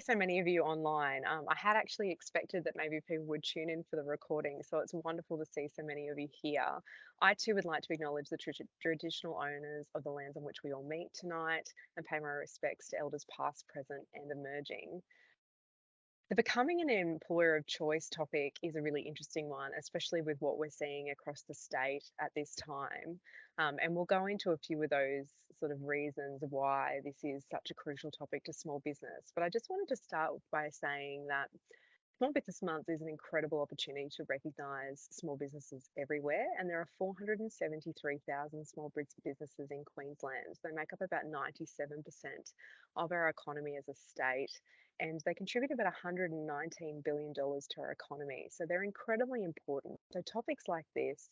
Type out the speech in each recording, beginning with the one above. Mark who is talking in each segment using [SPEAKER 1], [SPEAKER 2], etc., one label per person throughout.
[SPEAKER 1] So many of you online. I had actually expected that maybe people would tune in for the recording, so it's wonderful to see so many of you here. I too would like to acknowledge the traditional owners of the lands on which we all meet tonight and pay my respects to elders past, present, and emerging. The becoming an employer of choice topic is a really interesting one, especially with what we're seeing across the state at this time. And we'll go into a few of those sort of reasons of why this is such a crucial topic to small business. But I just wanted to start by saying that Small Business Month is an incredible opportunity to recognise small businesses everywhere, and there are 473,000 small businesses in Queensland. They make up about 97% of our economy as a state, and they contribute about $119 billion to our economy. So they're incredibly important. So topics like this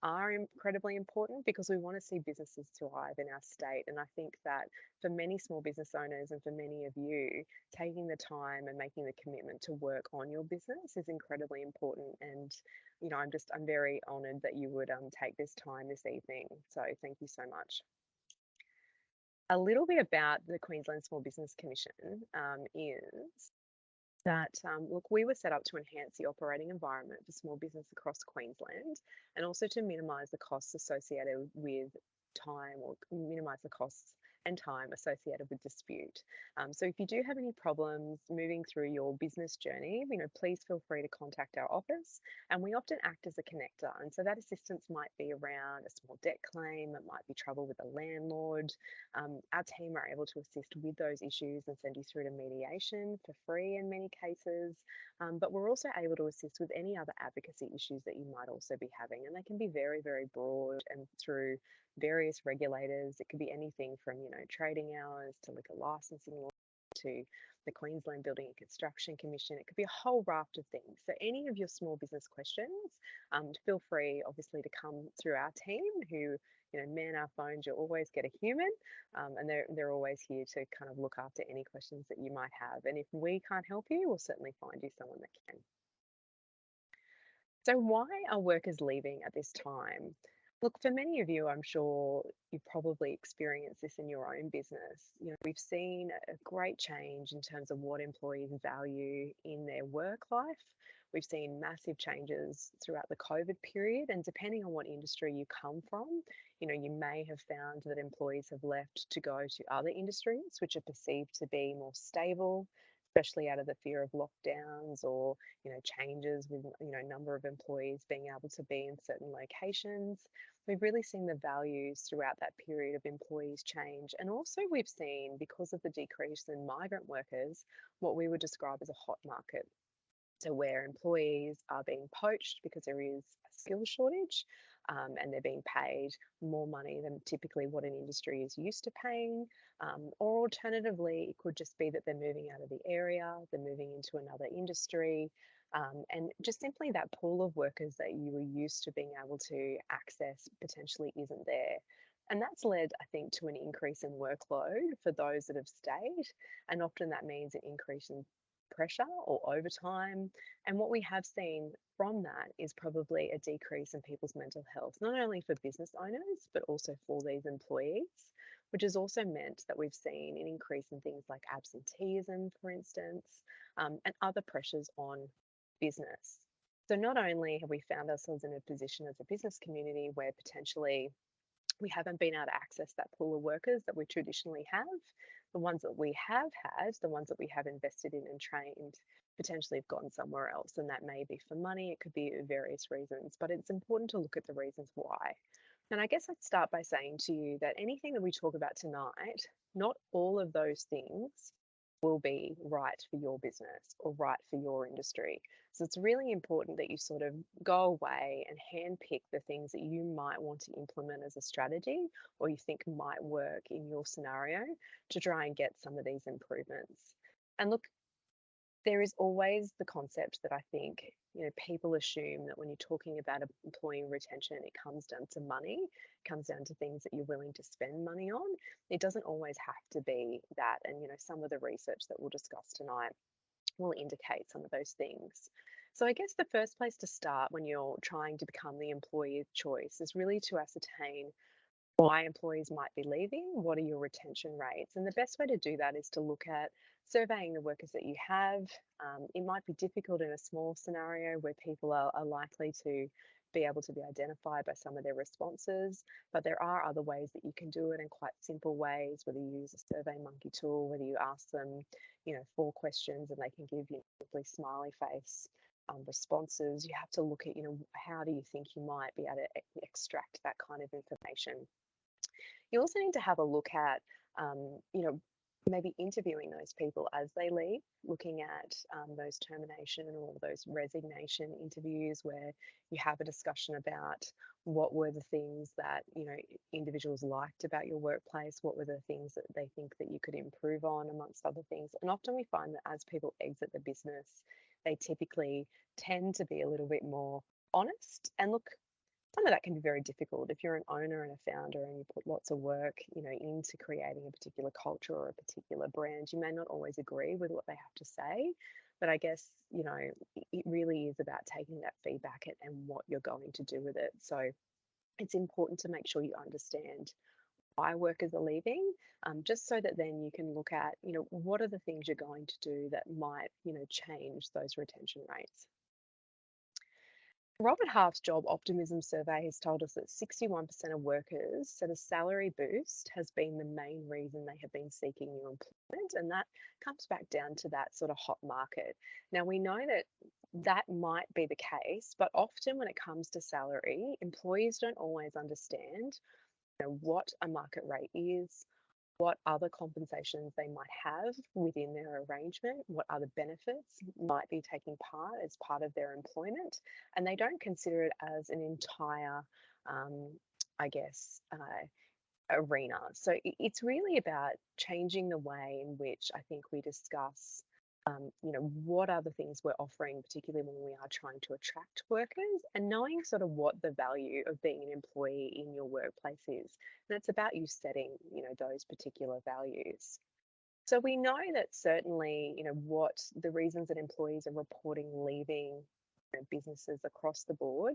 [SPEAKER 1] are incredibly important because we want to see businesses thrive in our state. And I think that for many small business owners and for many of you, taking the time and making the commitment to work on your business is incredibly important. And I'm very honoured that you would take this time this evening. So thank you so much. A little bit about the Queensland Small Business Commission is that, look, we were set up to enhance the operating environment for small business across Queensland and also to minimise the costs associated with time or minimise the costs and time associated with dispute. So if you do have any problems moving through your business journey, please feel free to contact our office, and we often act as a connector. And so that assistance might be around a small debt claim, it might be trouble with a landlord. Our team are able to assist with those issues and send you through to mediation for free in many cases. But we're also able to assist with any other advocacy issues that you might also be having. And they can be very, very broad and through various regulators. It could be anything from, trading hours to liquor licensing law to the Queensland Building and Construction Commission. It could be a whole raft of things. So any of your small business questions, feel free obviously to come through our team who, man our phones. You'll always get a human, and they're always here to kind of look after any questions that you might have. And if we can't help you, we'll certainly find you someone that can. So why are workers leaving at this time? Look, for many of you, I'm sure you've probably experienced this in your own business. We've seen a great change in terms of what employees value in their work life. We've seen massive changes throughout the COVID period, and depending on what industry you come from, you may have found that employees have left to go to other industries which are perceived to be more stable, especially out of the fear of lockdowns or changes with number of employees being able to be in certain locations. We've really seen the values throughout that period of employees change, and also we've seen, because of the decrease in migrant workers, what we would describe as a hot market. So where employees are being poached because there is a skill shortage, and they're being paid more money than typically what an industry is used to paying. Or alternatively, it could just be that they're moving out of the area, they're moving into another industry, and just simply that pool of workers that you were used to being able to access potentially isn't there. And that's led, I think, to an increase in workload for those that have stayed. And often that means an increase in pressure or overtime. And what we have seen from that is probably a decrease in people's mental health, not only for business owners, but also for these employees, which has also meant that we've seen an increase in things like absenteeism, for instance, and other pressures on business. So not only have we found ourselves in a position as a business community where potentially we haven't been able to access that pool of workers that we traditionally have. The ones that we have had, the ones that we have invested in and trained, potentially have gone somewhere else. And that may be for money, it could be various reasons, but it's important to look at the reasons why. And I guess I'd start by saying to you that anything that we talk about tonight, not all of those things will be right for your business or right for your industry. So it's really important that you sort of go away and handpick the things that you might want to implement as a strategy or you think might work in your scenario to try and get some of these improvements. And look, there is always the concept that I think people assume that when you're talking about employee retention, it comes down to money, it comes down to things that you're willing to spend money on. It doesn't always have to be that, and some of the research that we'll discuss tonight will indicate some of those things. So I guess the first place to start when you're trying to become the employee of choice is really to ascertain why employees might be leaving, what are your retention rates? And the best way to do that is to look at surveying the workers that you have. It might be difficult in a small scenario where people are likely to be able to be identified by some of their responses, but there are other ways that you can do it in quite simple ways, whether you use a Survey Monkey tool, whether you ask them, 4 questions and they can give you simply smiley face responses. You have to look at, how do you think you might be able to extract that kind of information. You also need to have a look at, maybe interviewing those people as they leave, looking at those termination or those resignation interviews where you have a discussion about what were the things that, individuals liked about your workplace, what were the things that they think that you could improve on, amongst other things. And often we find that as people exit the business, they typically tend to be a little bit more honest. And look, some of that can be very difficult if you're an owner and a founder and you put lots of work, into creating a particular culture or a particular brand. You may not always agree with what they have to say, but I guess, it really is about taking that feedback and what you're going to do with it. So it's important to make sure you understand why workers are leaving, just so that then you can look at, what are the things you're going to do that might, change those retention rates. Robert Half's job optimism survey has told us that 61% of workers said a salary boost has been the main reason they have been seeking new employment, and that comes back down to that sort of hot market. Now, we know that that might be the case, but often when it comes to salary, employees don't always understand, what a market rate is, what other compensations they might have within their arrangement, what other benefits might be taking part as part of their employment, and they don't consider it as an entire, I guess, arena. So it's really about changing the way in which I think we discuss. What are the things we're offering, particularly when we are trying to attract workers, and knowing sort of what the value of being an employee in your workplace is. And it's about you setting, those particular values. So we know that certainly, what the reasons that employees are reporting leaving, businesses across the board,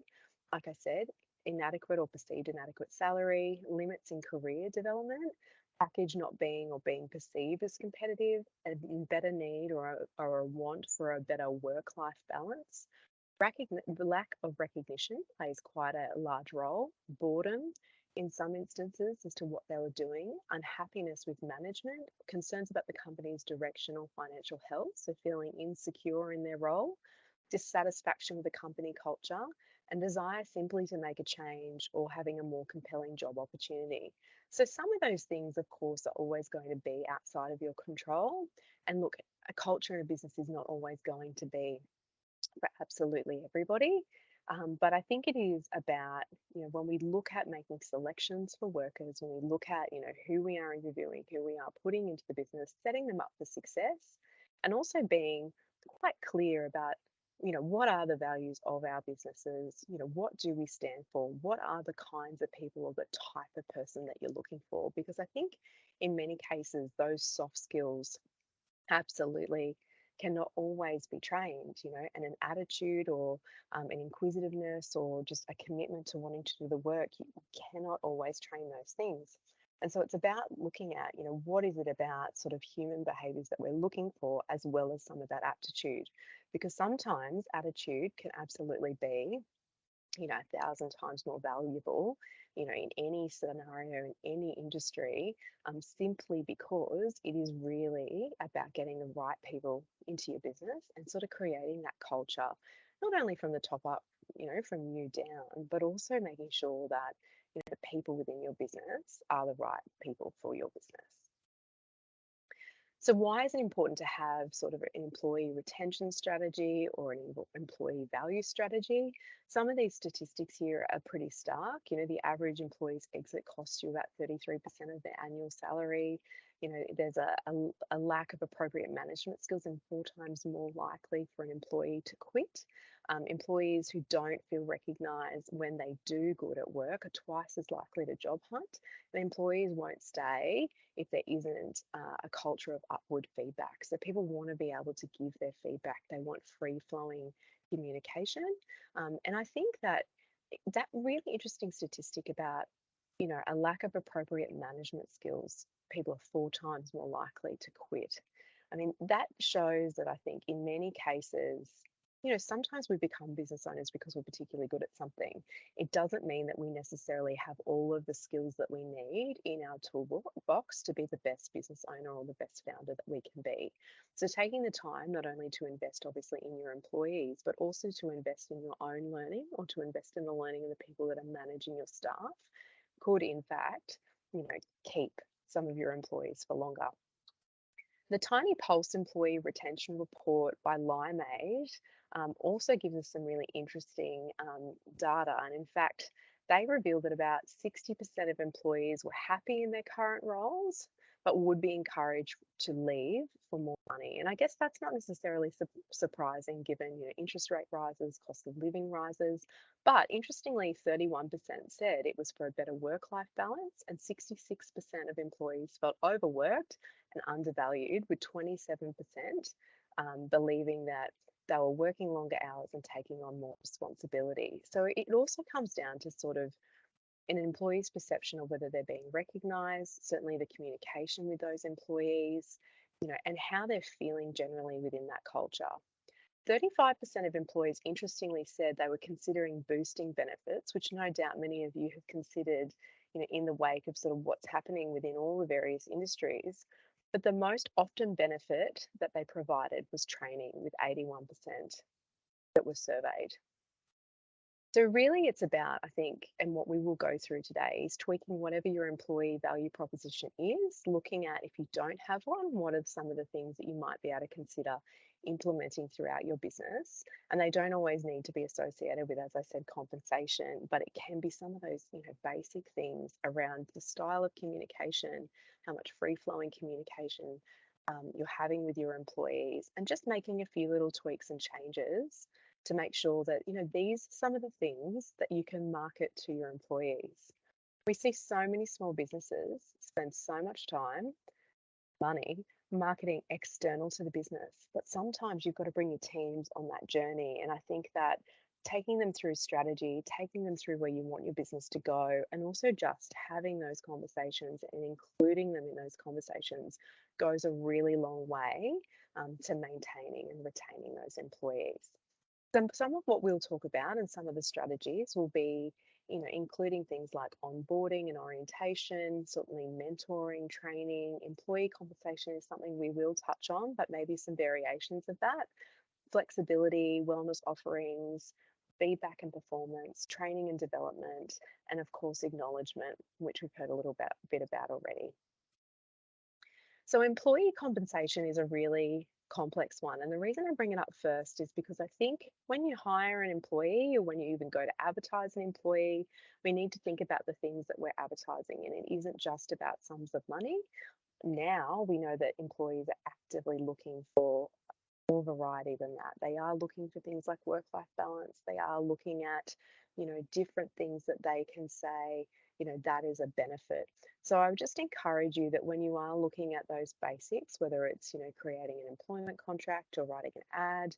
[SPEAKER 1] like I said, inadequate or perceived inadequate salary, limits in career development, package not being or being perceived as competitive, a better need or a want for a better work-life balance. The lack of recognition plays quite a large role. Boredom, in some instances, as to what they were doing. Unhappiness with management, concerns about the company's direction or financial health, so feeling insecure in their role. Dissatisfaction with the company culture, and desire simply to make a change or having a more compelling job opportunity. So, some of those things, of course, are always going to be outside of your control. And look, a culture in a business is not always going to be for absolutely everybody. But I think it is about, when we look at making selections for workers, when we look at, who we are interviewing, who we are putting into the business, setting them up for success, and also being quite clear about, what are the values of our businesses? What do we stand for? What are the kinds of people or the type of person that you're looking for? Because I think in many cases, those soft skills absolutely cannot always be trained, and an attitude or an inquisitiveness or just a commitment to wanting to do the work, you cannot always train those things. And so it's about looking at, what is it about sort of human behaviors that we're looking for, as well as some of that aptitude. Because sometimes attitude can absolutely be, 1,000 times more valuable, in any scenario, in any industry, simply because it is really about getting the right people into your business and sort of creating that culture, not only from the top up, from you down, but also making sure that, the people within your business are the right people for your business. So why is it important to have sort of an employee retention strategy or an employee value strategy? Some of these statistics here are pretty stark. The average employee's exit costs you about 33% of their annual salary. There's a lack of appropriate management skills and 4 times more likely for an employee to quit. Employees who don't feel recognised when they do good at work are twice as likely to job hunt. And employees won't stay if there isn't a culture of upward feedback. So people want to be able to give their feedback. They want free-flowing communication. And I think that really interesting statistic about, a lack of appropriate management skills, people are 4 times more likely to quit. I mean, that shows that I think in many cases, sometimes we become business owners because we're particularly good at something. It doesn't mean that we necessarily have all of the skills that we need in our toolbox to be the best business owner or the best founder that we can be. So, taking the time not only to invest obviously in your employees, but also to invest in your own learning or to invest in the learning of the people that are managing your staff could, in fact, keep some of your employees for longer. The Tiny Pulse Employee Retention Report by Limeade also gives us some really interesting data. And in fact, they reveal that about 60% of employees were happy in their current roles, but would be encouraged to leave for more money. And I guess that's not necessarily surprising given interest rate rises, cost of living rises. But interestingly, 31% said it was for a better work-life balance, and 66% of employees felt overworked and undervalued, with 27% believing that they were working longer hours and taking on more responsibility. So it also comes down to sort of an employee's perception of whether they're being recognized, certainly the communication with those employees, and how they're feeling generally within that culture. 35% of employees interestingly said they were considering boosting benefits, which no doubt many of you have considered, in the wake of sort of what's happening within all the various industries. But the most often benefit that they provided was training, with 81% that were surveyed. So really it's about, I think, and what we will go through today is tweaking whatever your employee value proposition is, looking at if you don't have one, what are some of the things that you might be able to consider implementing throughout your business. And they don't always need to be associated with, as I said, compensation, but it can be some of those, basic things around the style of communication, how much free-flowing communication you're having with your employees, and just making a few little tweaks and changes to make sure that these are some of the things that you can market to your employees. We see so many small businesses spend so much time, money, marketing external to the business, but sometimes you've got to bring your teams on that journey. And I think that taking them through strategy, taking them through where you want your business to go, and also just having those conversations and including them in those conversations goes a really long way to maintaining and retaining those employees. Some of what we'll talk about and some of the strategies will be, including things like onboarding and orientation, certainly mentoring, training, employee compensation is something we will touch on, but maybe some variations of that, flexibility, wellness offerings, feedback and performance, training and development, and of course, acknowledgement, which we've heard a little bit about already. So employee compensation is a really complex one. And the reason I bring it up first is because I think when you hire an employee or when you even go to advertise an employee, we need to think about the things that we're advertising. And it isn't just about sums of money. Now we know that employees are actively looking for more variety than that. They are looking for things like work-life balance. They are looking at, different things that they can say, that is a benefit. So I would just encourage you that when you are looking at those basics, whether it's, creating an employment contract or writing an ad,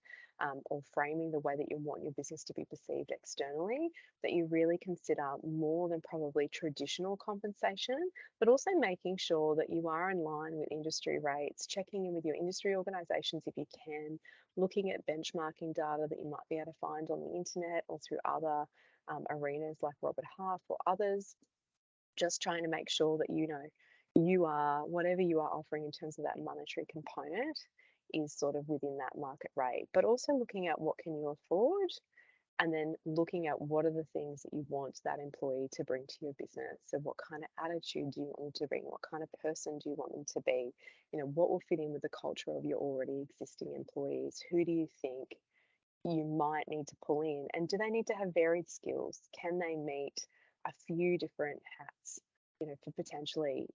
[SPEAKER 1] or framing the way that you want your business to be perceived externally, that you really consider more than probably traditional compensation, but also making sure that you are in line with industry rates, checking in with your industry organisations if you can, looking at benchmarking data that you might be able to find on the internet or through other arenas like Robert Half or others, just trying to make sure that you are, whatever you are offering in terms of that monetary component is sort of within that market rate, but also looking at what can you afford, and then looking at what are the things that you want that employee to bring to your business. So what kind of attitude do you want them to bring? What kind of person do you want them to be? What will fit in with the culture of your already existing employees? Who do you think you might need to pull in? And do they need to have varied skills? Can they meet a few different hats, for potentially,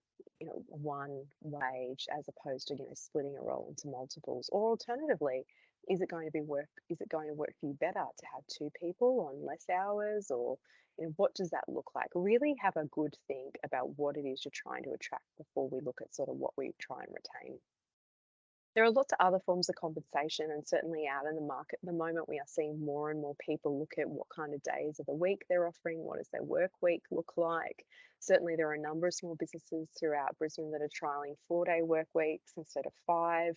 [SPEAKER 1] one wage as opposed to, splitting a role into multiples? Or alternatively, is it going to work for you better to have two people on less hours? Or, what does that look like? Really have a good think about what it is you're trying to attract before we look at sort of what we try and retain. There are lots of other forms of compensation, and certainly out in the market at the moment, we are seeing more and more people look at what kind of days of the week they're offering, what does their work week look like. Certainly, there are a number of small businesses throughout Brisbane that are trialing 4-day work weeks instead of 5.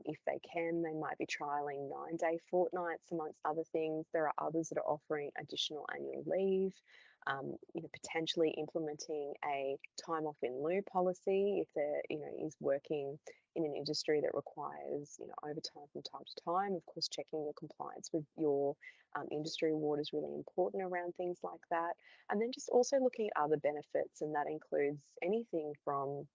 [SPEAKER 1] If they can, they might be trialing 9-day fortnights, amongst other things. There are others that are offering additional annual leave. Potentially implementing a time off in lieu policy if there, is working in an industry that requires, overtime from time to time. Of course, checking your compliance with your industry award is really important around things like that. And then just also looking at other benefits, and that includes anything from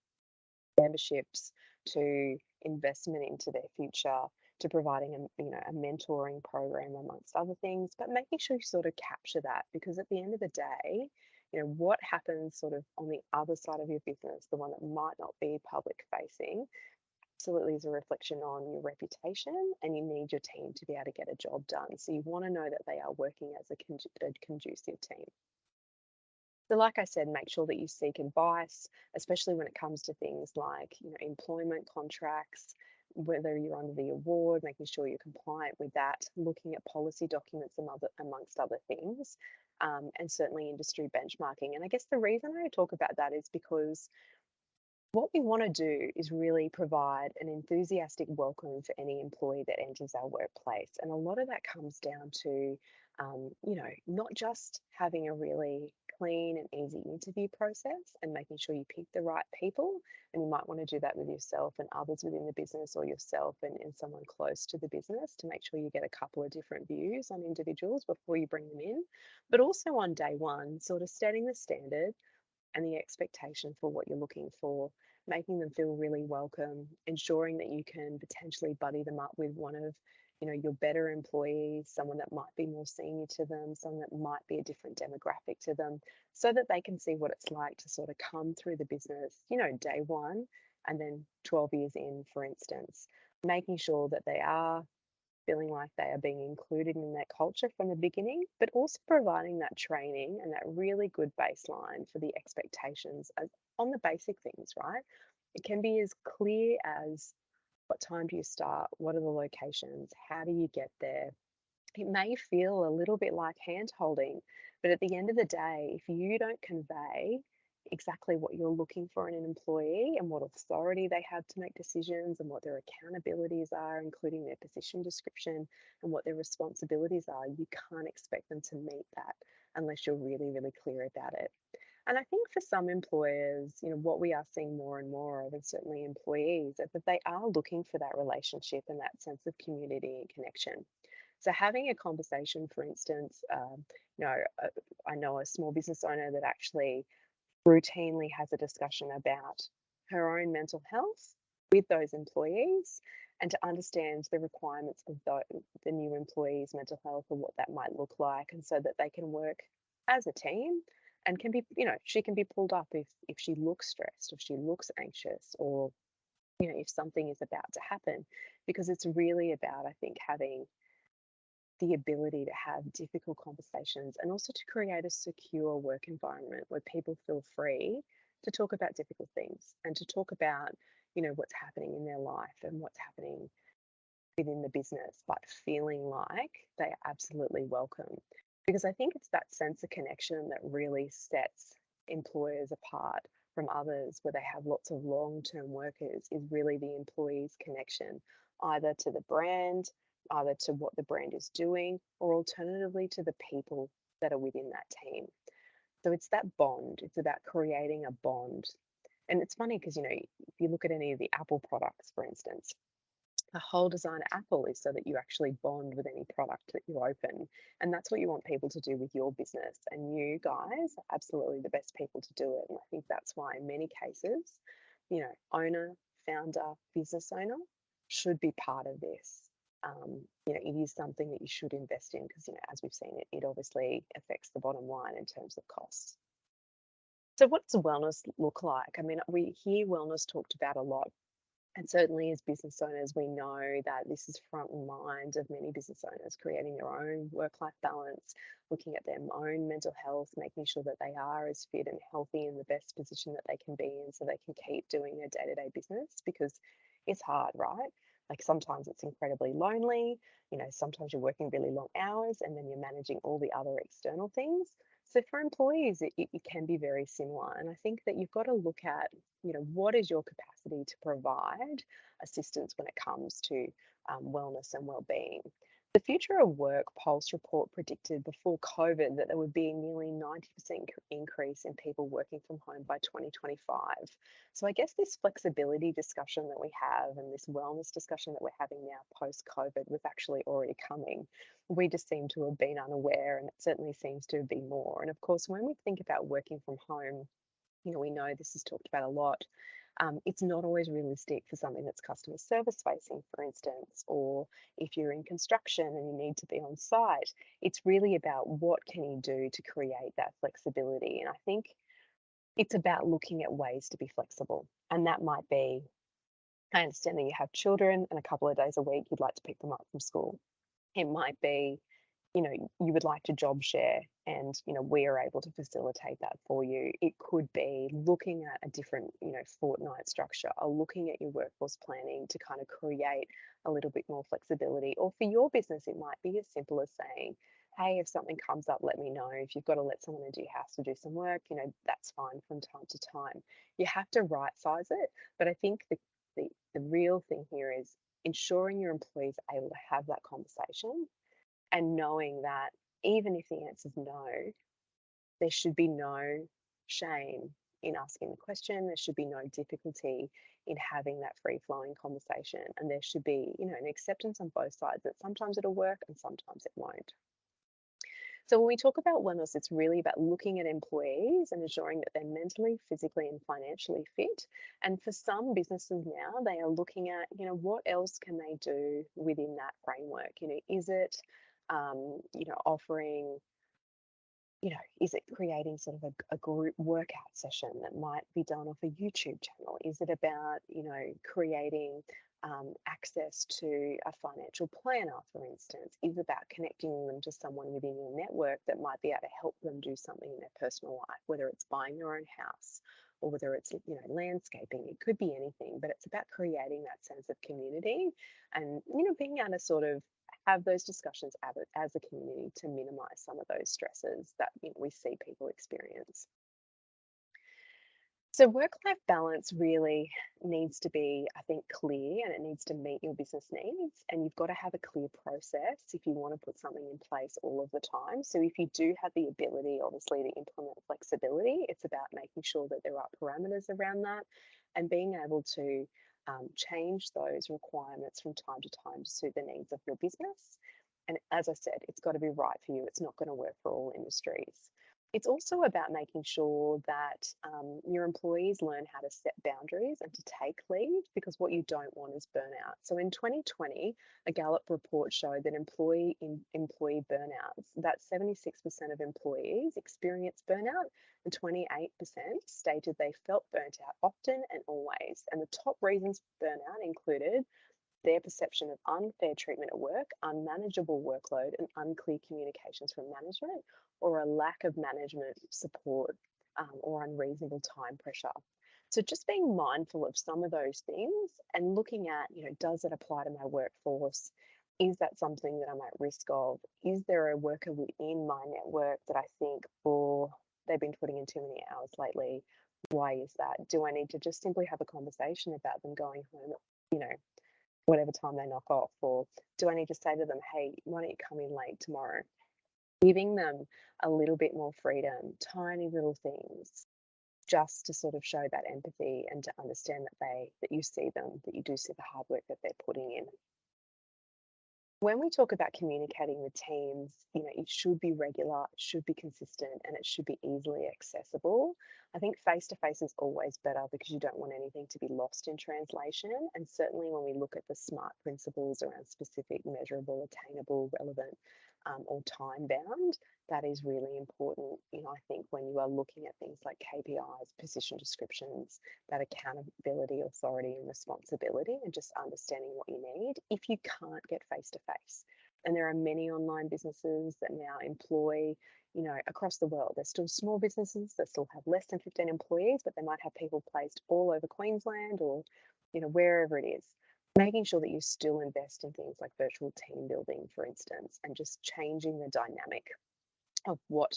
[SPEAKER 1] memberships to investment into their future to providing a mentoring program amongst other things, but making sure you sort of capture that, because at the end of the day, what happens sort of on the other side of your business, the one that might not be public facing, absolutely is a reflection on your reputation, and you need your team to be able to get a job done. So you want to know that they are working as a conducive team. So, like I said, make sure that you seek advice, especially when it comes to things like, employment contracts, whether you're under the award, making sure you're compliant with that, looking at policy documents amongst other things, and certainly industry benchmarking. And I guess the reason I talk about that is because what we want to do is really provide an enthusiastic welcome for any employee that enters our workplace. And a lot of that comes down to, not just having a really clean and easy interview process and making sure you pick the right people. And you might want to do that with yourself and others within the business, or yourself and someone close to the business, to make sure you get a couple of different views on individuals before you bring them in. But also on day one, sort of setting the standard and the expectation for what you're looking for, making them feel really welcome, ensuring that you can potentially buddy them up with one of, your better employees, someone that might be more senior to them, someone that might be a different demographic to them, so that they can see what it's like to sort of come through the business, day one, and then 12 years in, for instance, making sure that they are feeling like they are being included in that culture from the beginning, but also providing that training and that really good baseline for the expectations on the basic things, right? It can be as clear as, what time do you start? What are the locations? How do you get there? It may feel a little bit like hand holding, but at the end of the day, if you don't convey exactly what you're looking for in an employee and what authority they have to make decisions and what their accountabilities are, including their position description and what their responsibilities are, you can't expect them to meet that unless you're really, really clear about it. And I think for some employers, what we are seeing more and more of, and certainly employees, is that they are looking for that relationship and that sense of community and connection. So having a conversation, for instance, I know a small business owner that actually routinely has a discussion about her own mental health with those employees, and to understand the requirements of the new employees' mental health and what that might look like, and so that they can work as a team, and can be, she can be pulled up if she looks stressed, if she looks anxious, or if something is about to happen, because it's really about, I think, having the ability to have difficult conversations, and also to create a secure work environment where people feel free to talk about difficult things and to talk about, what's happening in their life and what's happening within the business, but feeling like they are absolutely welcome. Because I think it's that sense of connection that really sets employers apart from others where they have lots of long-term workers, is really the employee's connection, either to the brand, either to what the brand is doing, or alternatively to the people that are within that team. So it's that bond. It's about creating a bond. And it's funny because, if you look at any of the Apple products, for instance, the whole design of Apple is so that you actually bond with any product that you open. And that's what you want people to do with your business. And you guys are absolutely the best people to do it. And I think that's why in many cases, owner, founder, business owner should be part of this. It is something that you should invest in because, as we've seen, it obviously affects the bottom line in terms of costs. So what does wellness look like? I mean, we hear wellness talked about a lot. And certainly as business owners, we know that this is front of mind of many business owners, creating their own work-life balance, looking at their own mental health, making sure that they are as fit and healthy in the best position that they can be in so they can keep doing their day-to-day business, because it's hard, right? Like sometimes it's incredibly lonely, sometimes you're working really long hours and then you're managing all the other external things. So for employees, it can be very similar. And I think that you've got to look at, what is your capacity to provide assistance when it comes to wellness and well-being. The Future of Work Pulse report predicted before COVID that there would be a nearly 90% increase in people working from home by 2025. So I guess this flexibility discussion that we have and this wellness discussion that we're having now post COVID was actually already coming. We just seem to have been unaware, and it certainly seems to be more. And of course, when we think about working from home, we know this is talked about a lot. It's not always realistic for something that's customer service facing, for instance, or if you're in construction and you need to be on site. It's really about what can you do to create that flexibility. And I think it's about looking at ways to be flexible. And that might be, I understand that you have children and a couple of days a week you'd like to pick them up from school. It might be, you would like to job share and, we are able to facilitate that for you. It could be looking at a different, fortnight structure or looking at your workforce planning to kind of create a little bit more flexibility. Or for your business, it might be as simple as saying, hey, if something comes up, let me know. If you've got to let someone into your house to do some work, that's fine from time to time. You have to right size it. But I think the real thing here is ensuring your employees are able to have that conversation and knowing that even if the answer is no, there should be no shame in asking the question. There should be no difficulty in having that free flowing conversation. And there should be, an acceptance on both sides that sometimes it'll work and sometimes it won't. So when we talk about wellness, it's really about looking at employees and ensuring that they're mentally, physically, and financially fit. And for some businesses now, they are looking at, what else can they do within that framework? Is it, offering, is it creating sort of a group workout session that might be done off a YouTube channel? Is it about, creating access to a financial planner, for instance? Is it about connecting them to someone within your network that might be able to help them do something in their personal life, whether it's buying their own house or whether it's, landscaping? It could be anything, but it's about creating that sense of community and, being able to sort of have those discussions as a community to minimize some of those stresses that we see people experience. So work-life balance really needs to be, I think, clear, and it needs to meet your business needs. And you've got to have a clear process if you want to put something in place all of the time. So if you do have the ability, obviously, to implement flexibility, it's about making sure that there are parameters around that and being able to change those requirements from time to time to suit the needs of your business. And as I said, it's got to be right for you. It's not going to work for all industries. It's also about making sure that your employees learn how to set boundaries and to take leave, because what you don't want is burnout. So in 2020, a Gallup report showed that employee burnouts, that 76% of employees experienced burnout and 28% stated they felt burnt out often and always. And the top reasons for burnout included their perception of unfair treatment at work, unmanageable workload, and unclear communications from management, or a lack of management support or unreasonable time pressure. So just being mindful of some of those things and looking at, does it apply to my workforce? Is that something that I'm at risk of? Is there a worker within my network that I think, oh, they've been putting in too many hours lately? Why is that? Do I need to just simply have a conversation about them going home, whatever time they knock off? Or do I need to say to them, hey, why don't you come in late tomorrow? Giving them a little bit more freedom, tiny little things, just to sort of show that empathy and to understand that you see them, that you do see the hard work that they're putting in. When we talk about communicating with teams, it should be regular, it should be consistent, and it should be easily accessible. I think face to face is always better because you don't want anything to be lost in translation. And certainly when we look at the SMART principles around specific, measurable, attainable, relevant, or time bound, that is really important. I think when you are looking at things like KPIs, position descriptions, that accountability, authority, and responsibility, and just understanding what you need if you can't get face to face. And there are many online businesses that now employ, across the world. There's still small businesses that still have less than 15 employees, but they might have people placed all over Queensland or, wherever it is. Making sure that you still invest in things like virtual team building, for instance, and just changing the dynamic of what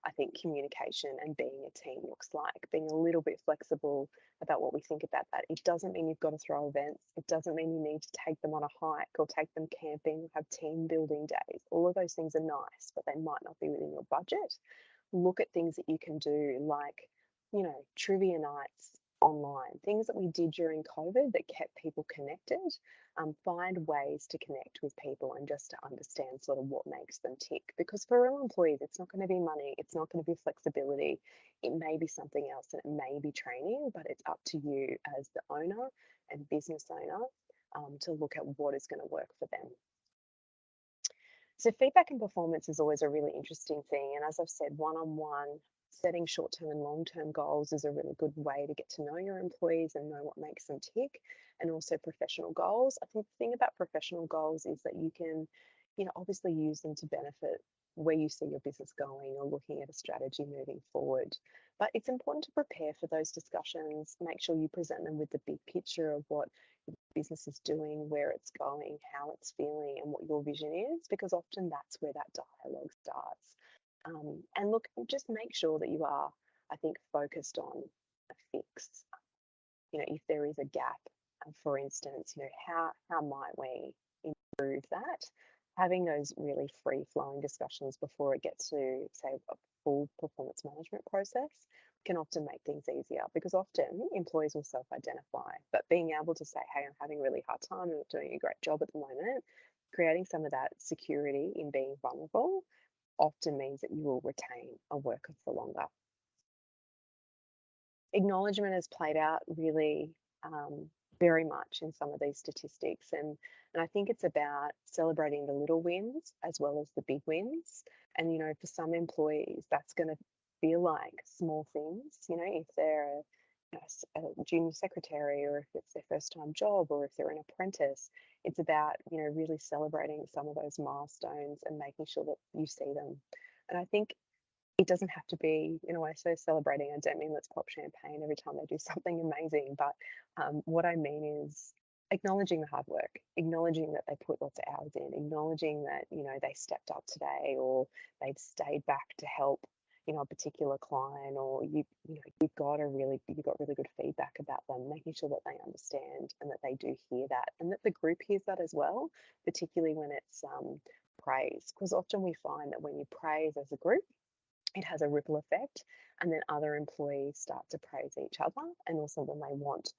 [SPEAKER 1] I think communication and being a team looks like, being a little bit flexible about what we think about that. It doesn't mean you've got to throw events. It doesn't mean you need to take them on a hike or take them camping or have team building days. All of those things are nice, but they might not be within your budget. Look at things that you can do, like, trivia nights online, things that we did during COVID that kept people connected. Find ways to connect with people and just to understand sort of what makes them tick. Because for real employees, it's not going to be money, it's not going to be flexibility, it may be something else, and it may be training, but it's up to you as the owner and business owner to look at what is going to work for them. So feedback and performance is always a really interesting thing. And as I've said, one-on-one, setting short-term and long-term goals is a really good way to get to know your employees and know what makes them tick. And also professional goals. I think the thing about professional goals is that you can, obviously use them to benefit where you see your business going or looking at a strategy moving forward. But it's important to prepare for those discussions, make sure you present them with the big picture of what business is doing, where it's going, how it's feeling, and what your vision is, because often that's where that dialogue starts. And look, just make sure that you are, I think, focused on a fix. If there is a gap, for instance, how might we improve that? Having those really free flowing discussions before it gets to, say, a full performance management process can often make things easier, because often employees will self identify. But being able to say, hey, I'm having a really hard time, I'm not doing a great job at the moment, creating some of that security in being vulnerable often means that you will retain a worker for longer. Acknowledgement has played out really very much in some of these statistics, and I think it's about celebrating the little wins as well as the big wins. And for some employees, that's going to feel like small things. If they're a junior secretary, or if it's their first time job, or if they're an apprentice, it's about really celebrating some of those milestones and making sure that you see them. And I think it doesn't have to be, when I say celebrating, I don't mean let's pop champagne every time they do something amazing. But what I mean is acknowledging the hard work, acknowledging that they put lots of hours in, acknowledging that, they stepped up today, or they've stayed back to help, a particular client, or you've got really good feedback about them, making sure that they understand and that they do hear that, and that the group hears that as well, particularly when it's praise. Because often we find that when you praise as a group, it has a ripple effect, and then other employees start to praise each other, and also then they want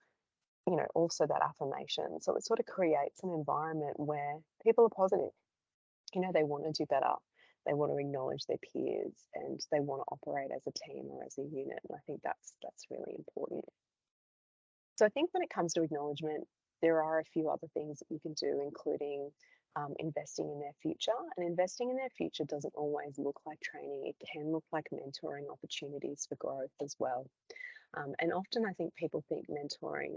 [SPEAKER 1] also that affirmation. So it sort of creates an environment where people are positive. They want to do better, they want to acknowledge their peers, and they want to operate as a team or as a unit. And I think that's really important. So I think when it comes to acknowledgement, there are a few other things that you can do, including investing in their future. And investing in their future doesn't always look like training. It can look like mentoring opportunities for growth as well. And often I think people think mentoring,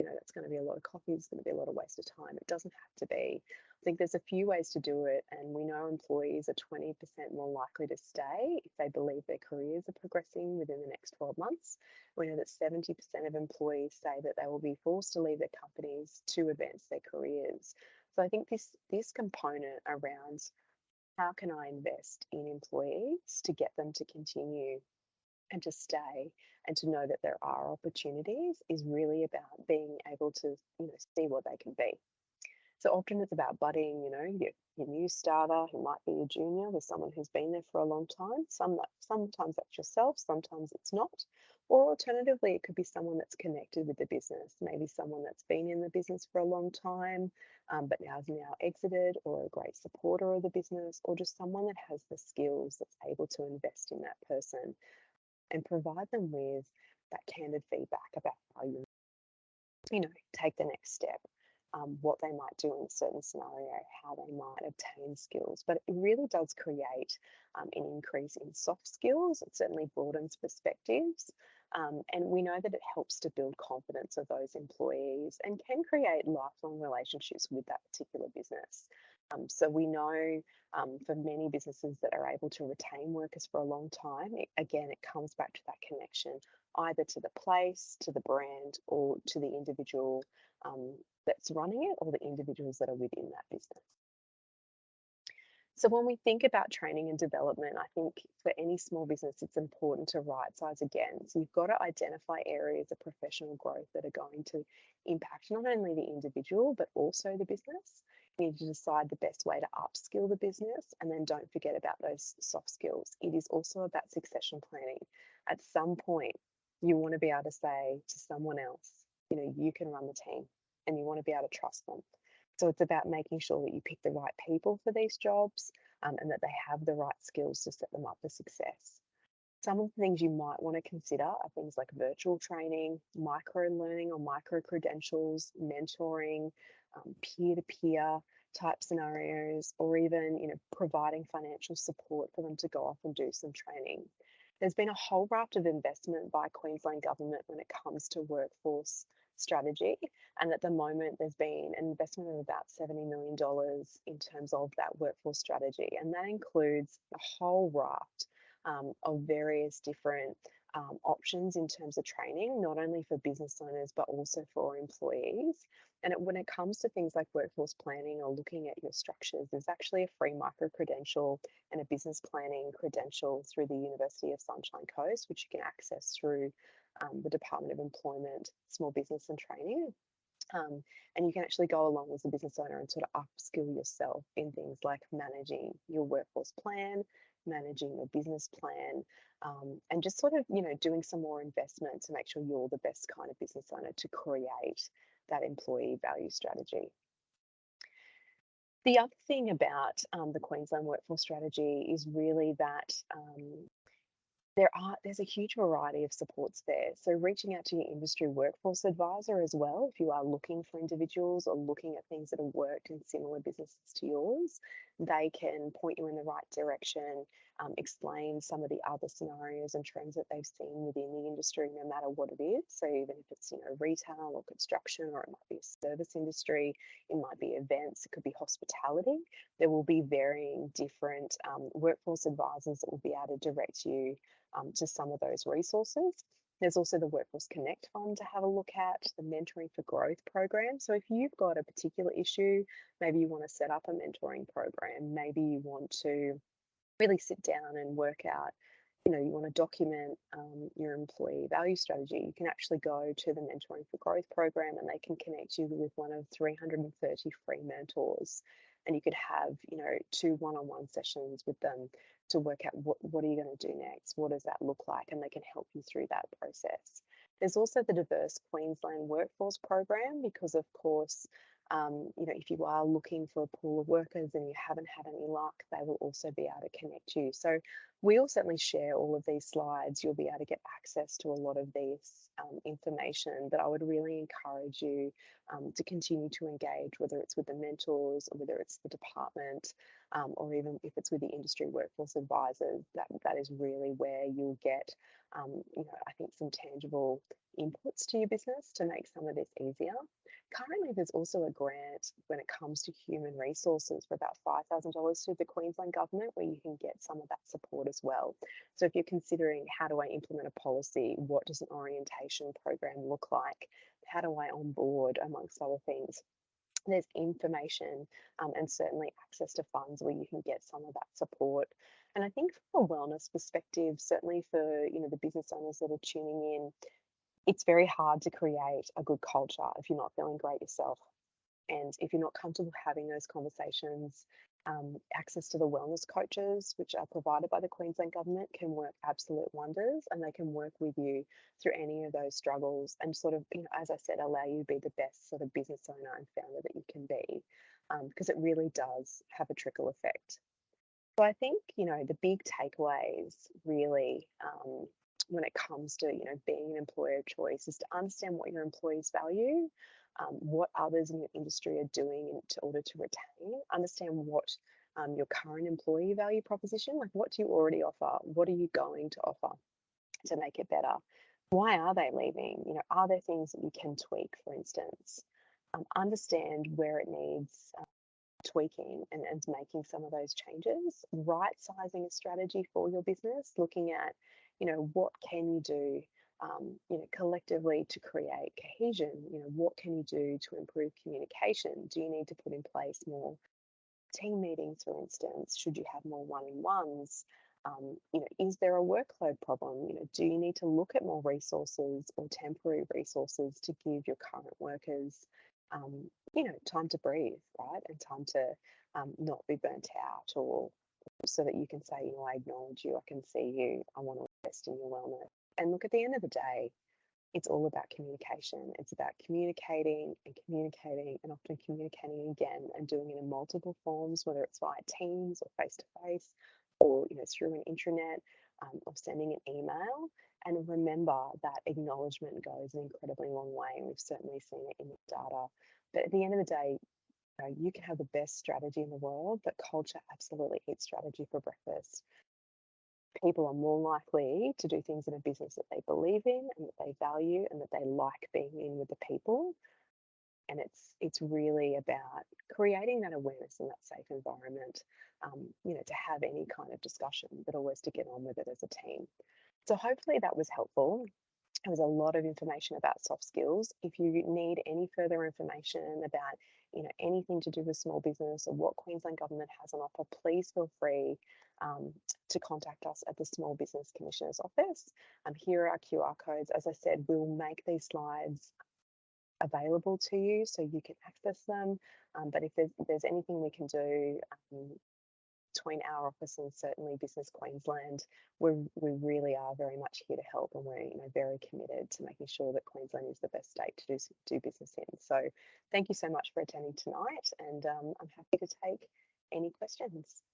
[SPEAKER 1] that's going to be a lot of coffee, it's going to be a lot of waste of time. It doesn't have to be. I think there's a few ways to do it. And we know employees are 20% more likely to stay if they believe their careers are progressing within the next 12 months. We know that 70% of employees say that they will be forced to leave their companies to advance their careers. So I think this component around how can I invest in employees to get them to continue and to stay, and to know that there are opportunities, is really about being able to see what they can be. So often it's about budding, your new starter who might be a junior with someone who's been there for a long time. Sometimes that's yourself, sometimes it's not. Or alternatively, it could be someone that's connected with the business, maybe someone that's been in the business for a long time, but has now exited, or a great supporter of the business, or just someone that has the skills that's able to invest in that person and provide them with that candid feedback about how take the next step, what they might do in a certain scenario, how they might obtain skills. But it really does create an increase in soft skills. It certainly broadens perspectives. And we know that it helps to build confidence of those employees and can create lifelong relationships with that particular business. So we know for many businesses that are able to retain workers for a long time, it comes back to that connection either to the place, to the brand, or to the individual that's running it, or the individuals that are within that business. So when we think about training and development, I think for any small business, it's important to right size again. So you've got to identify areas of professional growth that are going to impact not only the individual, but also the business. You need to decide the best way to upskill the business, and then don't forget about those soft skills. It is also about succession planning. At some point, you want to be able to say to someone else, you can run the team, and you want to be able to trust them. So it's about making sure that you pick the right people for these jobs, and that they have the right skills to set them up for success. Some of the things you might want to consider are things like virtual training, micro learning or micro credentials, mentoring, peer to peer type scenarios, or even providing financial support for them to go off and do some training. There's been a whole raft of investment by Queensland Government when it comes to workforce strategy. And at the moment, there's been an investment of about $70 million in terms of that workforce strategy. And that includes a whole raft of various different options in terms of training, not only for business owners, but also for employees. And when it comes to things like workforce planning or looking at your structures, there's actually a free micro credential and a business planning credential through the University of Sunshine Coast, which you can access through the Department of Employment, Small Business and Training. And you can actually go along as a business owner and sort of upskill yourself in things like managing your workforce plan, managing your business plan, and just sort of, doing some more investment to make sure you're the best kind of business owner to create that employee value strategy. The other thing about the Queensland Workforce Strategy is really that there's a huge variety of supports there. So reaching out to your industry workforce advisor as well, if you are looking for individuals or looking at things that have worked in similar businesses to yours, they can point you in the right direction, explain some of the other scenarios and trends that they've seen within the industry, no matter what it is. So even if it's retail or construction, or it might be a service industry, it might be events, it could be hospitality. There will be varying different workforce advisors that will be able to direct you to some of those resources. There's also the Workforce Connect Fund to have a look at, the Mentoring for Growth program. So if you've got a particular issue, maybe you want to set up a mentoring program, maybe you want to really sit down and work out, you want to document your employee value strategy, you can actually go to the Mentoring for Growth program, and they can connect you with one of 330 free mentors. And you could have, 2 one-on-one sessions with them to work out what are you going to do next? What does that look like? And they can help you through that process. There's also the Diverse Queensland Workforce Program, because of course, if you are looking for a pool of workers and you haven't had any luck, they will also be able to connect you. So we'll certainly share all of these slides. You'll be able to get access to a lot of this information, but I would really encourage you to continue to engage, whether it's with the mentors or whether it's the department, or even if it's with the industry workforce advisors. That is really where you'll get, I think, some tangible inputs to your business to make some of this easier. Currently, there's also a grant when it comes to human resources for about $5,000 through the Queensland Government, where you can get some of that support as well. So if you're considering, how do I implement a policy? What does an orientation program look like? How do I onboard, amongst other things? There's information and certainly access to funds where you can get some of that support. And I think from a wellness perspective, certainly for the business owners that are tuning in, it's very hard to create a good culture if you're not feeling great yourself. And if you're not comfortable having those conversations, access to the wellness coaches, which are provided by the Queensland Government, can work absolute wonders, and they can work with you through any of those struggles and sort of, as I said, allow you to be the best sort of business owner and founder that you can be, because it really does have a trickle effect. So I think, the big takeaways really, when it comes to, being an employer of choice, is to understand what your employees value, what others in your industry are doing in order to retain, understand what your current employee value proposition, like what do you already offer? What are you going to offer to make it better? Why are they leaving? Are there things that you can tweak, for instance? Understand where it needs tweaking and making some of those changes, right sizing a strategy for your business, looking at, what can you do collectively to create cohesion. What can you do to improve communication? Do you need to put in place more team meetings, for instance? Should you have more one-on-ones? Is there a workload problem? Do you need to look at more resources or temporary resources to give your current workers, time to breathe, right? And time to not be burnt out, or so that you can say, I acknowledge you, I can see you, I want to invest in your wellness. And look, at the end of the day, it's all about communication. It's about communicating and often communicating again, and doing it in multiple forms, whether it's via Teams or face to face, or through an intranet, or sending an email. And remember that acknowledgement goes an incredibly long way, and we've certainly seen it in the data. But at the end of the day, you can have the best strategy in the world, but culture absolutely eats strategy for breakfast. People are more likely to do things in a business that they believe in and that they value and that they like being in with the people. And it's really about creating that awareness and that safe environment, to have any kind of discussion, but always to get on with it as a team. So hopefully that was helpful. It was a lot of information about soft skills. If you need any further information about, anything to do with small business or what Queensland Government has on offer, please feel free to contact us at the Small Business Commissioner's Office. Here are our QR codes. As I said, we'll make these slides available to you so you can access them. But if there's anything we can do between our office and certainly Business Queensland, we really are very much here to help, and we're very committed to making sure that Queensland is the best state to do business in. So thank you so much for attending tonight, and I'm happy to take any questions.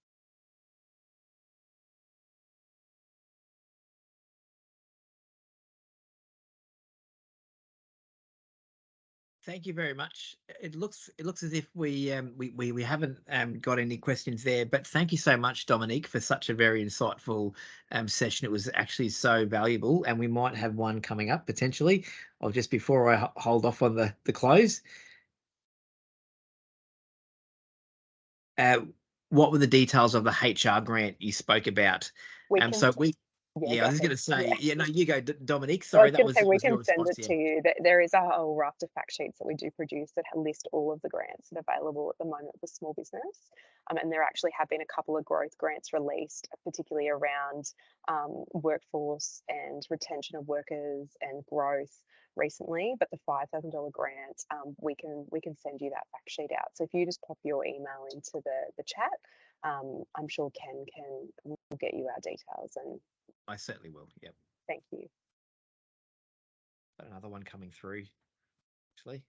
[SPEAKER 2] Thank you very much. It looks as if we haven't got any questions there, but thank you so much, Dominique, for such a very insightful session. It was actually so valuable, and we might have one coming up potentially. Or just before I hold off on the close, what were the details of the HR grant you spoke about? I was just going to say, no, you go, Dominique. Sorry,
[SPEAKER 1] that was we can send it to you. There is a whole raft of fact sheets that we do produce that list all of the grants that are available at the moment for small business. And there actually have been a couple of growth grants released, particularly around workforce and retention of workers and growth recently. But the $5,000 grant, we can send you that fact sheet out. So if you just pop your email into the chat, I'm sure Ken will get you our details. And
[SPEAKER 2] I certainly will. Yep.
[SPEAKER 1] Thank you.
[SPEAKER 2] Got another one coming through, actually.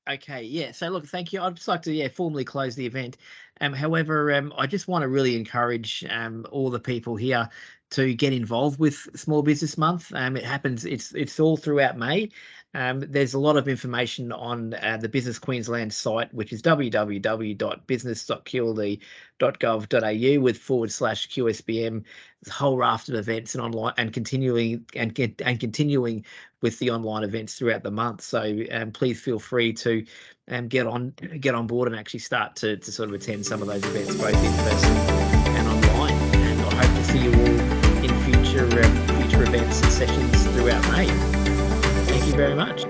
[SPEAKER 2] Okay, yeah. So look, thank you. I'd just like to formally close the event. However, I just want to really encourage all the people here to get involved with Small Business Month. It happens. It's all throughout May. There's a lot of information on the Business Queensland site, which is www.business.qld.gov.au /QSBM. There's a whole raft of events and online and continuing with the online events throughout the month. So please feel free to get on board and actually start to sort of attend some of those events, both in person and online. And I hope to see you all in future events and sessions throughout May. Thank you very much.